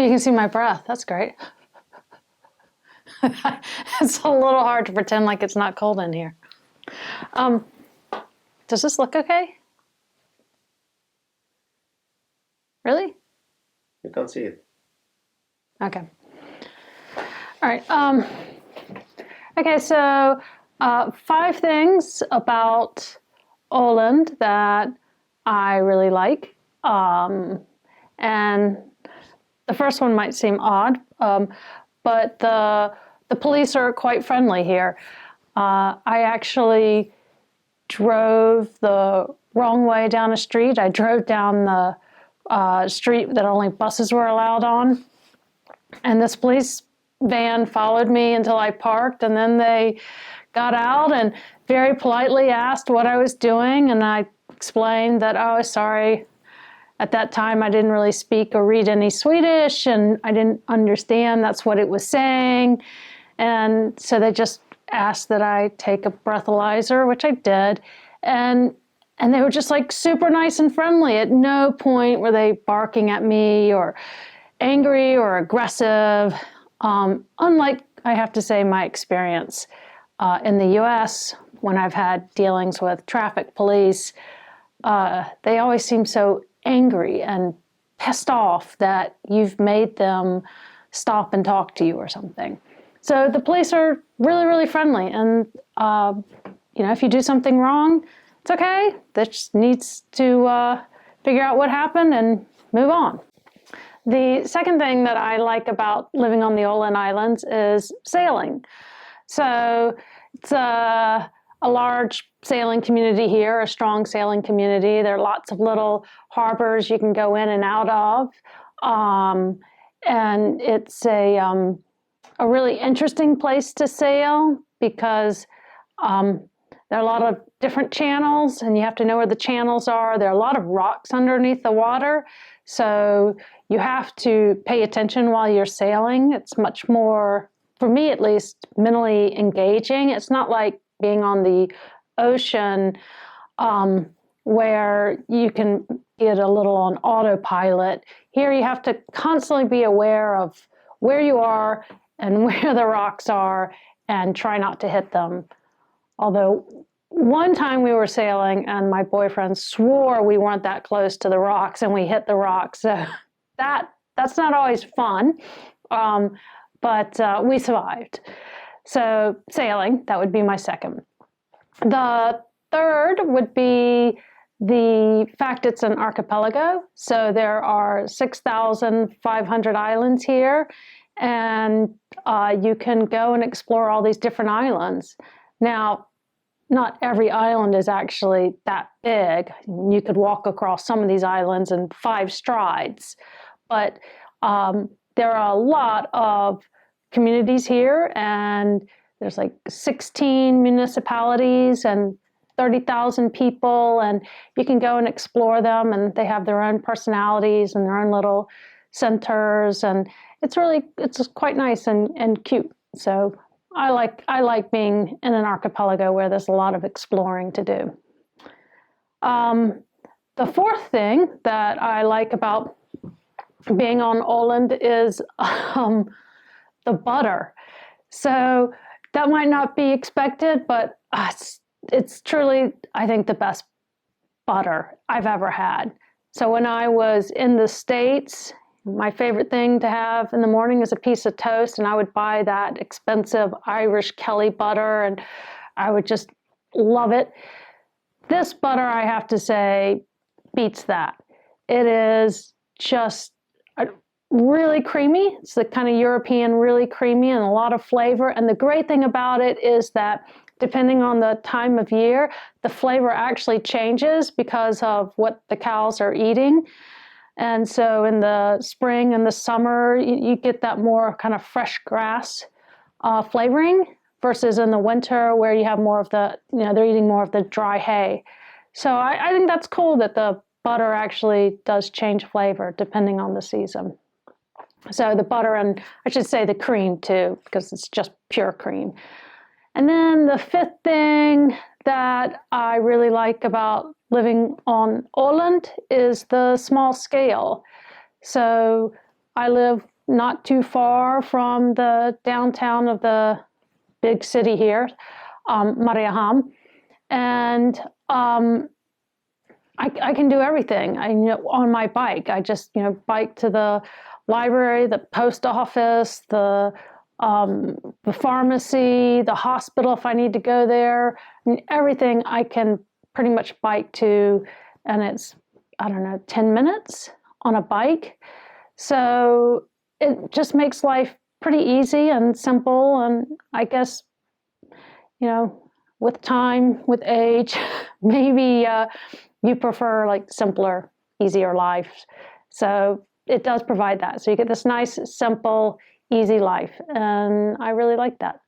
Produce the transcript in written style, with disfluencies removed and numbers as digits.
you can see my breath. That's great. It's a little hard to pretend like it's not cold in here. Does this look okay? Really? You can't see it. Okay. All right. Okay, so 5 things about Åland that I really like. And the first one might seem odd, but the police are quite friendly here. I actually drove the wrong way down a street. I drove down the street that only buses were allowed on. And this police van followed me until I parked, and then they got out and very politely asked what I was doing, and I explained that, oh, sorry, at that time I didn't really speak or read any Swedish, and I didn't understand that's what it was saying. And so they just asked that I take a breathalyzer, which I did, and they were just like super nice and friendly. At no point were they barking at me or angry or aggressive. Unlike, I have to say, my experience in the U.S. when I've had dealings with traffic police, they always seem so angry and pissed off that you've made them stop and talk to you or something. So the police are really, really friendly. And, if you do something wrong, it's okay. They just needs to figure out what happened and move on. The second thing that I like about living on the Åland Islands is sailing. So it's a large sailing community here, a strong sailing community. There are lots of little harbors you can go in and out of. And it's a really interesting place to sail because there are a lot of different channels, and you have to know where the channels are. There are a lot of rocks underneath the water, so you have to pay attention while you're sailing. It's much more, for me at least, mentally engaging. It's not like being on the ocean where you can get a little on autopilot. Here you have to constantly be aware of where you are and where the rocks are and try not to hit them. Although one time we were sailing and my boyfriend swore we weren't that close to the rocks and we hit the rocks. So that's not always fun, but we survived. So sailing, that would be my second. The third would be the fact it's an archipelago. So there are 6,500 islands here, and you can go and explore all these different islands. Now, not every island is actually that big. You could walk across some of these islands in 5 strides, but there are a lot of communities here, and there's like 16 municipalities and 30,000 people, and you can go and explore them, and they have their own personalities and their own little centers, and it's quite nice and cute. So I like being in an archipelago where there's a lot of exploring to do. The fourth thing that I like about being on Åland is the butter. So that might not be expected, but it's truly, I think, the best butter I've ever had. So when I was in the States, my favorite thing to have in the morning is a piece of toast, and I would buy that expensive Irish Kelly butter, and I would just love it. This butter, I have to say, beats that. It is just really creamy. It's the kind of European, really creamy and a lot of flavor. And the great thing about it is that depending on the time of year, the flavor actually changes because of what the cows are eating. And so in the spring and the summer, you get that more kind of fresh grass flavoring versus in the winter where you have more of the, they're eating more of the dry hay. So I think that's cool that the butter actually does change flavor depending on the season. So the butter, and I should say the cream too, because it's just pure cream. And then the fifth thing that I really like about living on Åland is the small scale. So I live not too far from the downtown of the big city here, Mariehamn, and I can do everything. On my bike. I just bike to the library, the post office, the pharmacy, the hospital if I need to go there. I mean, everything I can pretty much bike to, and it's, I don't know, 10 minutes on a bike. So it just makes life pretty easy and simple. And I guess, with time, with age, maybe you prefer like simpler, easier life. So it does provide that. So you get this nice, simple, easy life. And I really like that.